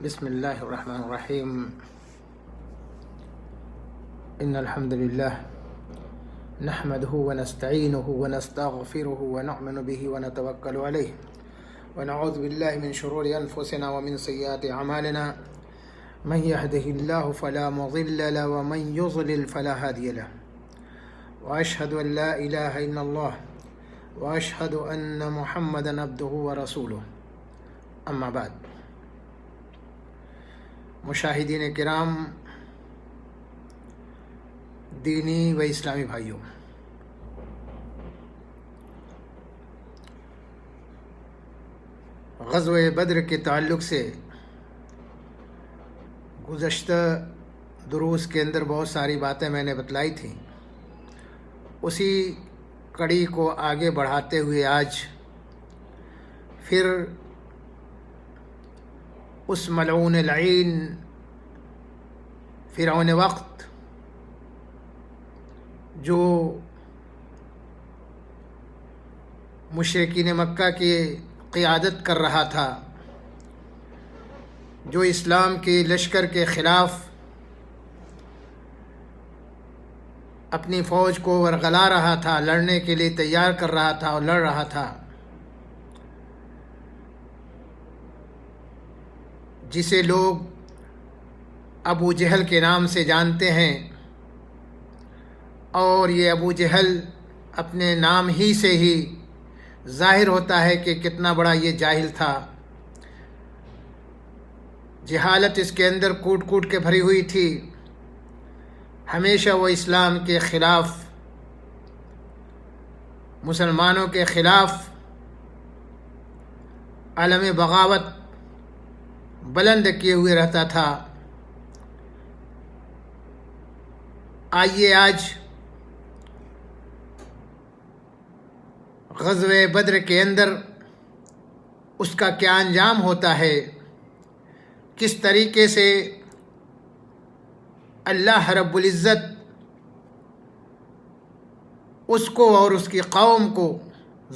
بسم الله الرحمن الرحيم. إن الحمد لله نحمده ونستعينه ونستغفره ونؤمن به ونتوكل عليه ونعوذ بالله من شرور أنفسنا ومن سيئات أعمالنا. من يهده الله فلا مضل له ومن يضلل فلا هادي له. وأشهد أن لا إله إلا الله وأشهد أن محمدا عبده ورسوله. أما بعد. مشاہدین کرام، دینی و اسلامی بھائیوں، غزوہ بدر کے تعلق سے گزشتہ دروس کے اندر بہت ساری باتیں میں نے بتلائی تھیں. اسی کڑی کو آگے بڑھاتے ہوئے آج پھر اس ملعون لعین فرعون وقت جو مشرکین مکہ کی قیادت کر رہا تھا، جو اسلام کے لشکر کے خلاف اپنی فوج کو ورغلا رہا تھا، لڑنے کے لیے تیار کر رہا تھا اور لڑ رہا تھا، جسے لوگ ابو جہل کے نام سے جانتے ہیں، اور یہ ابو جہل اپنے نام ہی سے ہی ظاہر ہوتا ہے کہ کتنا بڑا یہ جاہل تھا. جہالت اس کے اندر کوٹ کوٹ کے بھری ہوئی تھی. ہمیشہ وہ اسلام کے خلاف، مسلمانوں کے خلاف علم بغاوت بلند کیے ہوئے رہتا تھا. آئیے آج غزوہ بدر کے اندر اس کا کیا انجام ہوتا ہے، کس طریقے سے اللہ رب العزت اس کو اور اس کی قوم کو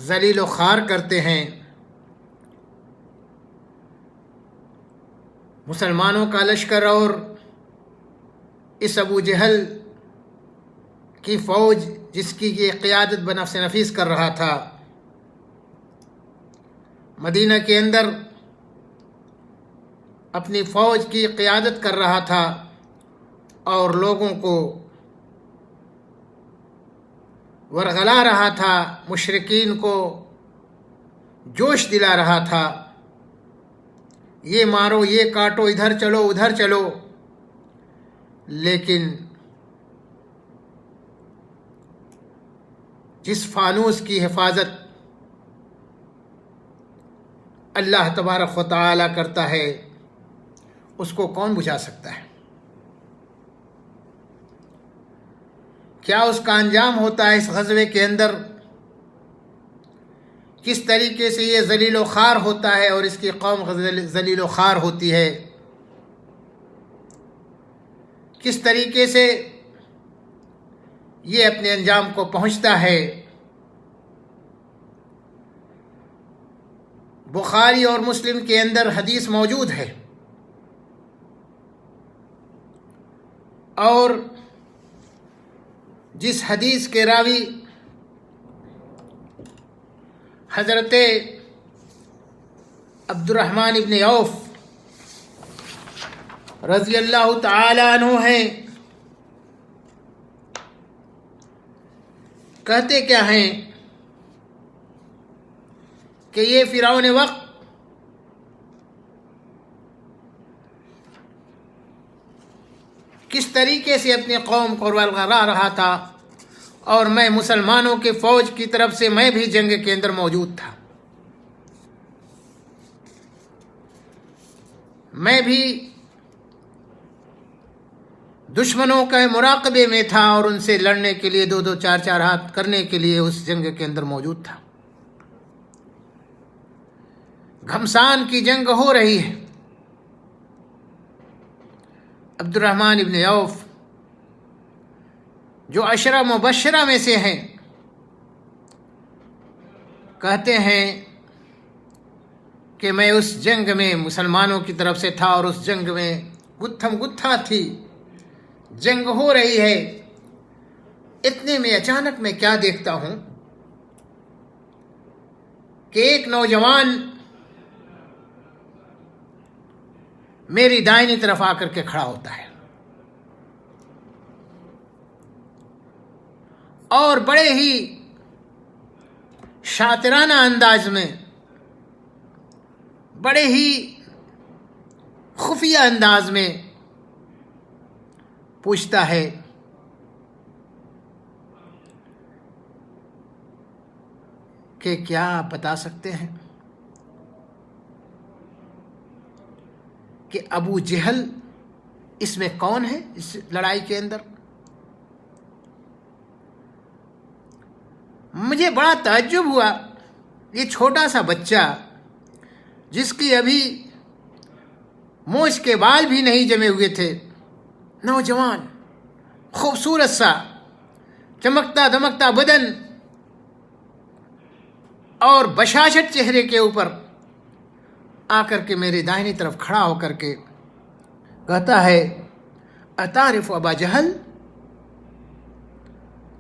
ذلیل و خوار کرتے ہیں. مسلمانوں کا لشکر اور اس ابو جہل کی فوج، جس کی یہ قیادت بنفس نفیس کر رہا تھا، مدینہ کے اندر اپنی فوج کی قیادت کر رہا تھا اور لوگوں کو ورغلا رہا تھا، مشرکین کو جوش دلا رہا تھا، یہ مارو، یہ کاٹو، ادھر چلو ادھر چلو. لیکن جس فانوس کی حفاظت اللہ تبارک و تعالی کرتا ہے، اس کو کون بجھا سکتا ہے؟ کیا اس کا انجام ہوتا ہے اس غزوے کے اندر؟ کس طریقے سے یہ ذلیل و خوار ہوتا ہے اور اس کی قوم ذلیل و خوار ہوتی ہے؟ کس طریقے سے یہ اپنے انجام کو پہنچتا ہے؟ بخاری اور مسلم کے اندر حدیث موجود ہے، اور جس حدیث کے راوی حضرت عبد الرحمن ابن عوف رضی اللہ تعالی عنہ ہیں، کہتے کیا ہیں کہ یہ فرعون وقت کس طریقے سے اپنی قوم کو ورغلا رہا تھا، اور میں مسلمانوں کی فوج کی طرف سے میں بھی جنگ کے اندر موجود تھا. میں بھی دشمنوں کے مراقبے میں تھا اور ان سے لڑنے کے لیے دو دو چار چار ہاتھ کرنے کے لیے اس جنگ کے اندر موجود تھا. گھمسان کی جنگ ہو رہی ہے. عبد الرحمن ابن عوف جو عشرہ مبشرہ میں سے ہیں، کہتے ہیں کہ میں اس جنگ میں مسلمانوں کی طرف سے تھا اور اس جنگ میں گتھم گتھا تھی، جنگ ہو رہی ہے۔ اتنے میں اچانک میں کیا دیکھتا ہوں کہ ایک نوجوان میری دائنی طرف آ کر کے کھڑا ہوتا ہے اور بڑے ہی شاطرانہ انداز میں، بڑے ہی خفیہ انداز میں پوچھتا ہے کہ کیا آپ بتا سکتے ہیں کہ ابو جہل اس میں کون ہے، اس لڑائی کے اندر؟ مجھے بڑا تعجب ہوا، یہ چھوٹا سا بچہ جس کی ابھی مونچھ کے بال بھی نہیں جمے ہوئے تھے، نوجوان خوبصورت سا چمکتا دمکتا بدن اور بشاشت چہرے کے اوپر آ کر کے میری دائنی طرف کھڑا ہو کر کے کہتا ہے اتعرف ابا جہل،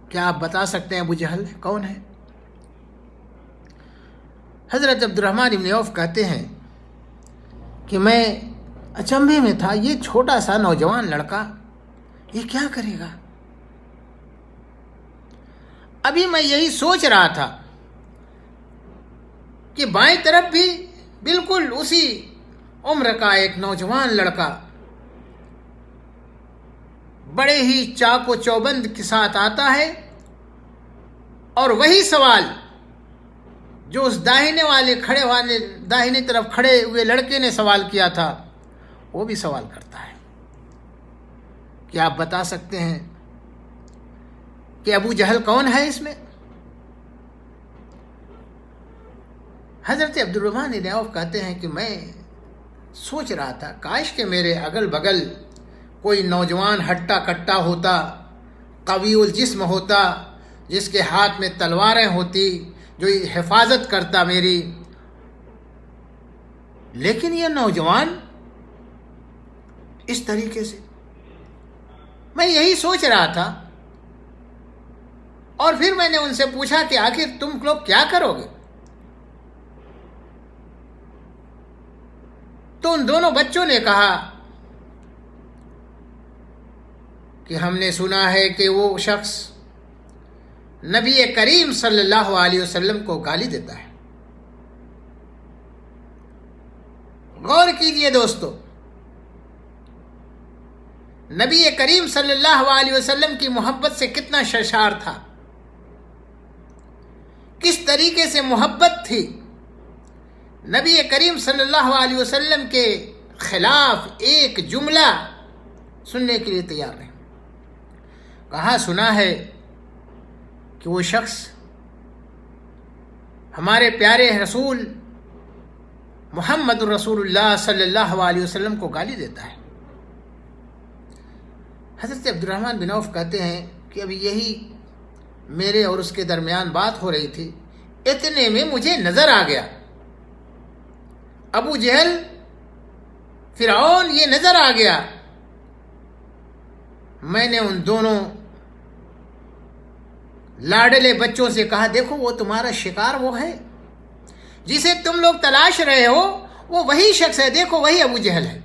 کیا آپ بتا سکتے ہیں ابو جہل کون ہے؟ حضرت عبد الرحمن بن عوف کہتے ہیں کہ میں اچنبھے میں تھا، یہ چھوٹا سا نوجوان لڑکا یہ کیا کرے گا؟ ابھی میں یہی سوچ رہا تھا کہ بائیں طرف بھی بالکل اسی عمر کا ایک نوجوان لڑکا بڑے ہی چاق و چوبند کے ساتھ آتا ہے اور وہی سوال جو اس داہنے طرف کھڑے ہوئے لڑکے نے سوال کیا تھا وہ بھی سوال کرتا ہے کہ آپ بتا سکتے ہیں کہ ابو جہل کون ہے اس میں؟ حضرت عبد الرحمن بن عوف کہتے ہیں کہ میں سوچ رہا تھا کاش کہ میرے اگل بغل کوئی نوجوان ہٹا کٹا ہوتا، قوی الجسم ہوتا، جس کے ہاتھ میں تلواریں ہوتی، جو حفاظت کرتا میری، لیکن یہ نوجوان اس طریقے سے، میں یہی سوچ رہا تھا۔ اور پھر میں نے ان سے پوچھا کہ آخر تم لوگ کیا کرو گے؟ تو ان دونوں بچوں نے کہا کہ ہم نے سنا ہے کہ وہ شخص نبی کریم صلی اللہ علیہ وسلم کو گالی دیتا ہے۔ غور کیجئے دوستو، نبی کریم صلی اللہ علیہ وسلم کی محبت سے کتنا سرشار تھا، کس طریقے سے محبت تھی، نبی کریم صلی اللہ علیہ وسلم کے خلاف ایک جملہ سننے کے لیے تیار نہیں۔ کہاں سنا ہے کہ وہ شخص ہمارے پیارے رسول محمد رسول اللہ صلی اللہ علیہ وسلم کو گالی دیتا ہے۔ حضرت عبد الرحمن بن عوف کہتے ہیں کہ ابھی یہی میرے اور اس کے درمیان بات ہو رہی تھی، اتنے میں مجھے نظر آ گیا ابو جہل، فرعون یہ نظر آ گیا۔ میں نے ان دونوں لاڈلے بچوں سے کہا دیکھو وہ تمہارا شکار وہ ہے جسے تم لوگ تلاش رہے ہو، وہ وہی شخص ہے، دیکھو وہی ابو جہل ہے۔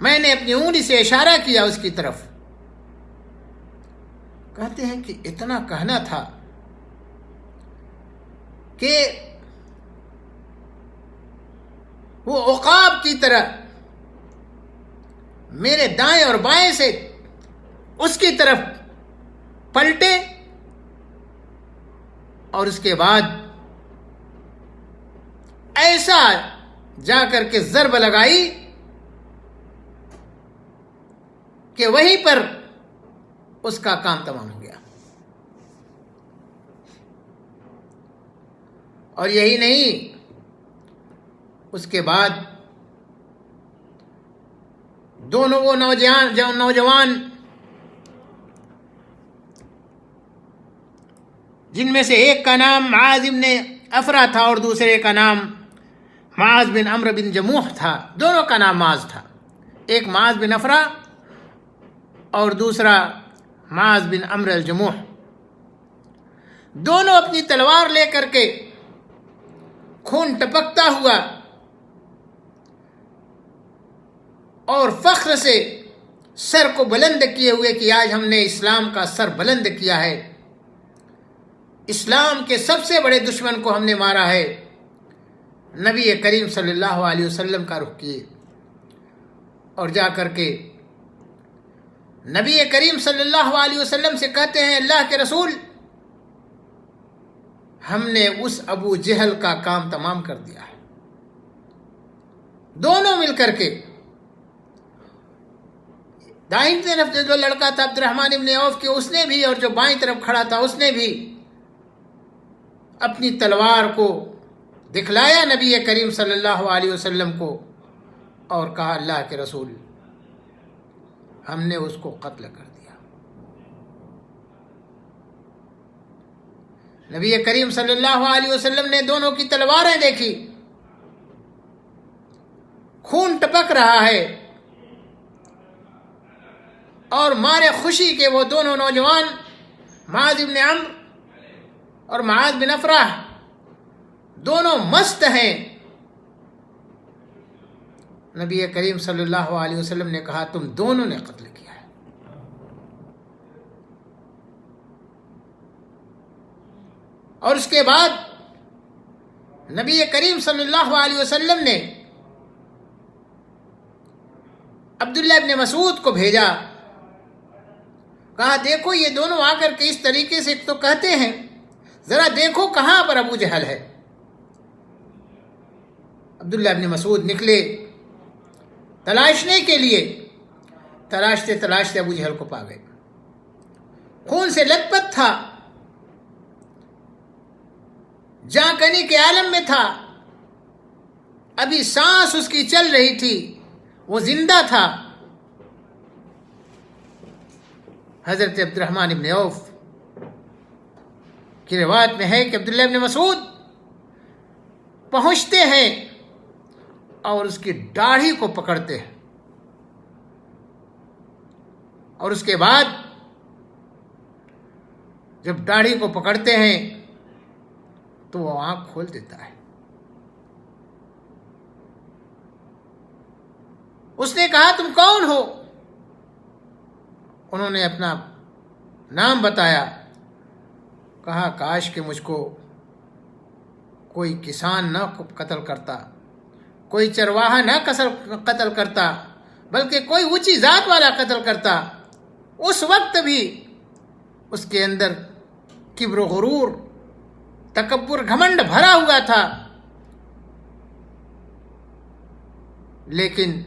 میں نے اپنی انگلی سے اشارہ کیا اس کی طرف۔ کہتے ہیں کہ اتنا کہنا تھا کہ وہ عقاب کی طرح میرے دائیں اور بائیں سے اس کی طرف پلٹے اور اس کے بعد ایسا جا کر کے ضرب لگائی کہ وہیں پر اس کا کام تمام ہو گیا۔ اور یہی نہیں، اس کے بعد دونوں وہ نوجوان جن میں سے ایک کا نام معاذ بن افرا تھا اور دوسرے کا نام معاذ بن عمرو بن جموح تھا، دونوں کا نام معاذ تھا، ایک معاذ بن افرا اور دوسرا معاذ بن عمرو الجموح. دونوں اپنی تلوار لے کر کے خون ٹپکتا ہوا اور فخر سے سر کو بلند کیے ہوئے کہ آج ہم نے اسلام کا سر بلند کیا ہے، اسلام کے سب سے بڑے دشمن کو ہم نے مارا ہے، نبی کریم صلی اللہ علیہ وسلم کا رخ کیے اور جا کر کے نبی کریم صلی اللہ علیہ وسلم سے کہتے ہیں اللہ کے رسول، ہم نے اس ابو جہل کا کام تمام کر دیا ہے. دونوں مل کر کے، دائیں طرف جو لڑکا تھا عبد الرحمن ابن عوف کے، اس نے بھی، اور جو بائیں طرف کھڑا تھا اس نے بھی اپنی تلوار کو دکھلایا نبی کریم صلی اللہ علیہ وسلم کو اور کہا اللہ کے رسول ہم نے اس کو قتل کر دیا. نبی کریم صلی اللہ علیہ وسلم نے دونوں کی تلواریں دیکھی، خون ٹپک رہا ہے، اور مارے خوشی کے وہ دونوں نوجوان معاذ بن عمرو اور معاذ بن افرا دونوں مست ہیں. نبی کریم صلی اللہ علیہ وسلم نے کہا تم دونوں نے قتل کیا ہے. اور اس کے بعد نبی کریم صلی اللہ علیہ وسلم نے عبداللہ ابن مسعود کو بھیجا، کہا دیکھو یہ دونوں آ کر کے اس طریقے سے تو کہتے ہیں، ذرا دیکھو کہاں پر ابو جہل ہے. عبداللہ ابن مسعود نکلے تلاشنے کے لیے، تلاشتے تلاشتے ابو جہل کو پا گئے. خون سے لت پت تھا، جاں کنی کے عالم میں تھا، ابھی سانس اس کی چل رہی تھی، وہ زندہ تھا. حضرت عبد الرحمن ابن عوف کی روایت میں ہے کہ عبداللہ ابن مسعود پہنچتے ہیں اور اس کی داڑھی کو پکڑتے ہیں، اور اس کے بعد جب داڑھی کو پکڑتے ہیں تو وہ آنکھ کھول دیتا ہے. اس نے کہا تم کون ہو؟ انہوں نے اپنا نام بتایا. کہا کاش کہ مجھ کو کوئی کسان نہ قتل کرتا، کوئی چرواہا نہ قتل کرتا، بلکہ کوئی اونچی ذات والا قتل کرتا. اس وقت بھی اس کے اندر کبر و غرور، تکبر، گھمنڈ بھرا ہوا تھا، لیکن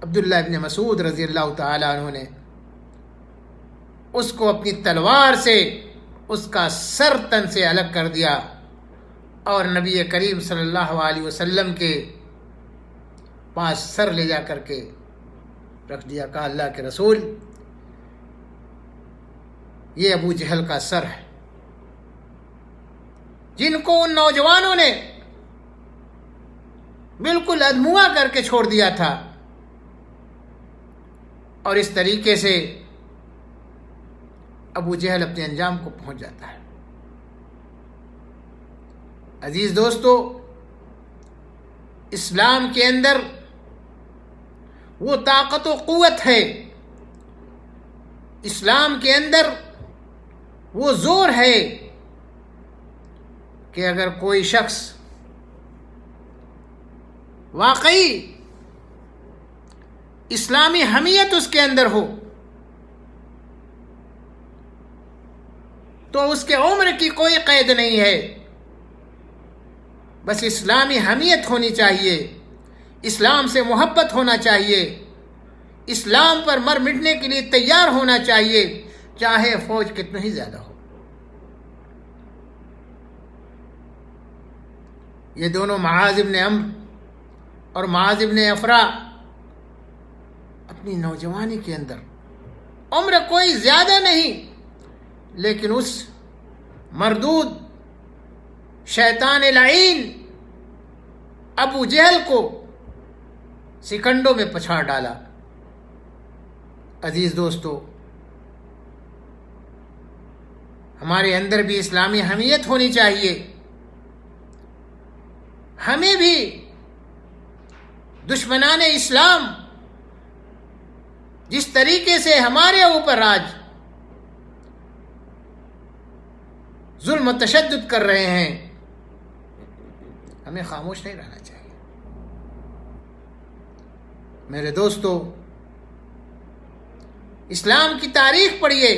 عبداللہ ابن مسعود رضی اللہ تعالیٰ عنہ نے اس کو اپنی تلوار سے اس کا سر تن سے الگ کر دیا اور نبی کریم صلی اللہ علیہ وسلم کے پاس سر لے جا کر کے رکھ دیا. کہا اللہ کے رسول یہ ابو جہل کا سر ہے، جن کو ان نوجوانوں نے بالکل ادموا کر کے چھوڑ دیا تھا. اور اس طریقے سے ابو جہل اپنے انجام کو پہنچ جاتا ہے. عزیز دوستو، اسلام کے اندر وہ طاقت و قوت ہے، اسلام کے اندر وہ زور ہے کہ اگر کوئی شخص واقعی اسلامی حمیت اس کے اندر ہو تو اس کے عمر کی کوئی قید نہیں ہے، بس اسلامی حمیت ہونی چاہیے، اسلام سے محبت ہونا چاہیے، اسلام پر مر مٹنے کے لیے تیار ہونا چاہیے، چاہے فوج کتنی ہی زیادہ ہو. یہ دونوں معاذ بن عمرو اور معاذ بن افرا اپنی نوجوانی کے اندر، عمر کوئی زیادہ نہیں، لیکن اس مردود شیطان لعین ابو جہل کو سکنڈوں میں پچھاڑ ڈالا۔ عزیز دوستو، ہمارے اندر بھی اسلامی حمیت ہونی چاہیے۔ ہمیں بھی دشمنان اسلام جس طریقے سے ہمارے اوپر آج ظلم و تشدد کر رہے ہیں، ہمیں خاموش نہیں رہنا چاہیے۔ میرے دوستو، اسلام کی تاریخ پڑھیے،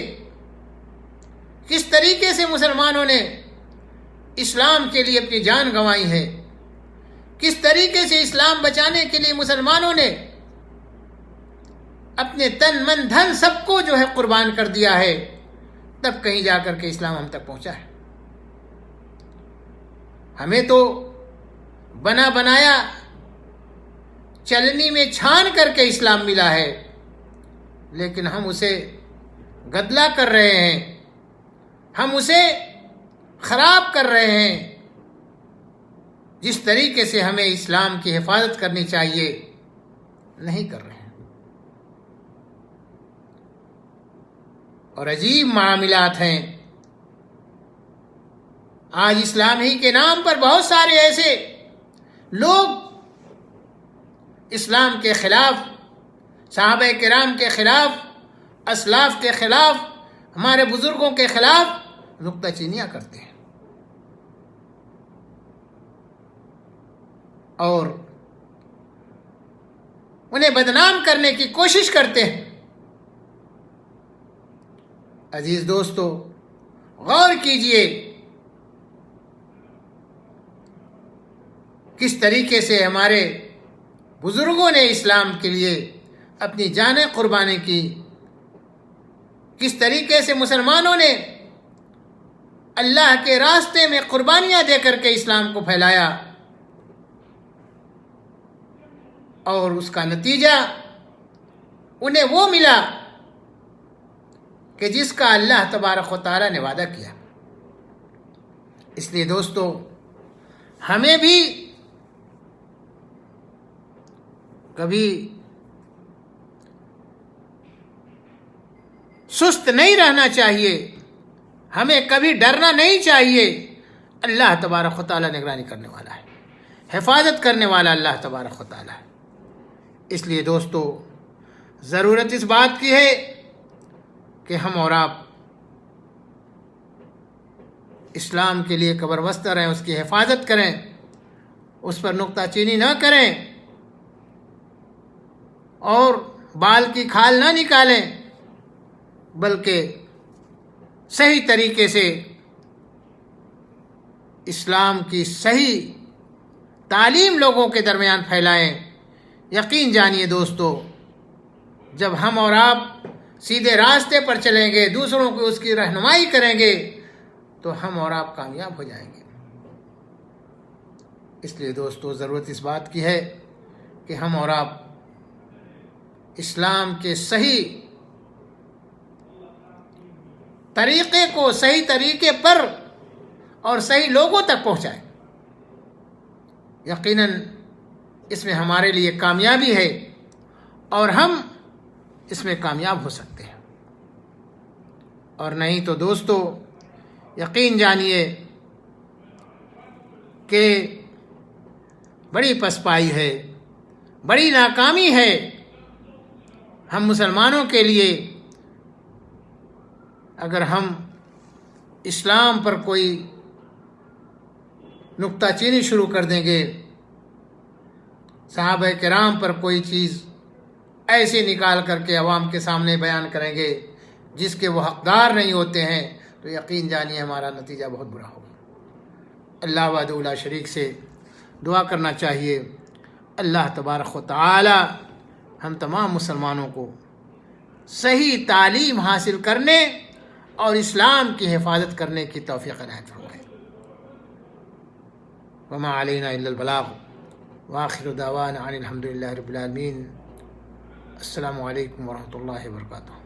کس طریقے سے مسلمانوں نے اسلام کے لیے اپنی جان گنوائی ہے، کس طریقے سے اسلام بچانے کے لیے مسلمانوں نے اپنے تن من دھن سب کو جو ہے قربان کر دیا ہے، تب کہیں جا کر کے اسلام ہم تک پہنچا ہے۔ ہمیں تو بنا بنایا چلنی میں چھان کر کے اسلام ملا ہے، لیکن ہم اسے گدلا کر رہے ہیں، ہم اسے خراب کر رہے ہیں۔ جس طریقے سے ہمیں اسلام کی حفاظت کرنی چاہیے نہیں کر رہے ہیں، اور عجیب معاملات ہیں۔ آج اسلام ہی کے نام پر بہت سارے ایسے لوگ اسلام کے خلاف، صحابہ کرام کے خلاف، اسلاف کے خلاف، ہمارے بزرگوں کے خلاف نکتہ چینیاں کرتے ہیں اور انہیں بدنام کرنے کی کوشش کرتے ہیں۔ عزیز دوستو، غور کیجئے کس طریقے سے ہمارے بزرگوں نے اسلام کے لیے اپنی جانیں قربانی کی، کس طریقے سے مسلمانوں نے اللہ کے راستے میں قربانیاں دے کر کے اسلام کو پھیلایا، اور اس کا نتیجہ انہیں وہ ملا کہ جس کا اللہ تبارک و تعالیٰ نے وعدہ کیا۔ اس لیے دوستو، ہمیں بھی کبھی سست نہیں رہنا چاہیے، ہمیں کبھی ڈرنا نہیں چاہیے۔ اللہ تبارک و تعالیٰ نگرانی کرنے والا ہے، حفاظت کرنے والا اللہ تبارک و تعالیٰ ہے۔ اس لیے دوستو، ضرورت اس بات کی ہے کہ ہم اور آپ اسلام کے لیے قبر بستہ رہیں، اس کی حفاظت کریں، اس پر نکتہ چینی نہ کریں اور بال کی کھال نہ نکالیں، بلکہ صحیح طریقے سے اسلام کی صحیح تعلیم لوگوں کے درمیان پھیلائیں۔ یقین جانیے دوستو، جب ہم اور آپ سیدھے راستے پر چلیں گے، دوسروں کو اس کی رہنمائی کریں گے، تو ہم اور آپ کامیاب ہو جائیں گے۔ اس لیے دوستو، ضرورت اس بات کی ہے کہ ہم اور آپ اسلام کے صحیح طریقے کو صحیح طریقے پر اور صحیح لوگوں تک پہنچائیں۔ یقیناً اس میں ہمارے لیے کامیابی ہے اور ہم اس میں کامیاب ہو سکتے ہیں، اور نہیں تو دوستو یقین جانیے کہ بڑی پسپائی ہے، بڑی ناکامی ہے ہم مسلمانوں کے لیے اگر ہم اسلام پر کوئی نکتہ چینی شروع کر دیں گے، صحابہ کرام پر کوئی چیز ایسے نکال کر کے عوام کے سامنے بیان کریں گے جس کے وہ حقدار نہیں ہوتے ہیں، تو یقین جانیے ہمارا نتیجہ بہت برا ہوگا۔ اللہ وحدہ لا شریک سے دعا کرنا چاہیے، اللہ تبارک و تعالی ہم تمام مسلمانوں کو صحیح تعلیم حاصل کرنے اور اسلام کی حفاظت کرنے کی توفیق عنایت فرمائے۔ وما علینا الا البلاغ، وآخر دعوانا ان الحمد للہ رب العالمین۔ السلام علیکم ورحمۃ اللہ وبرکاتہ۔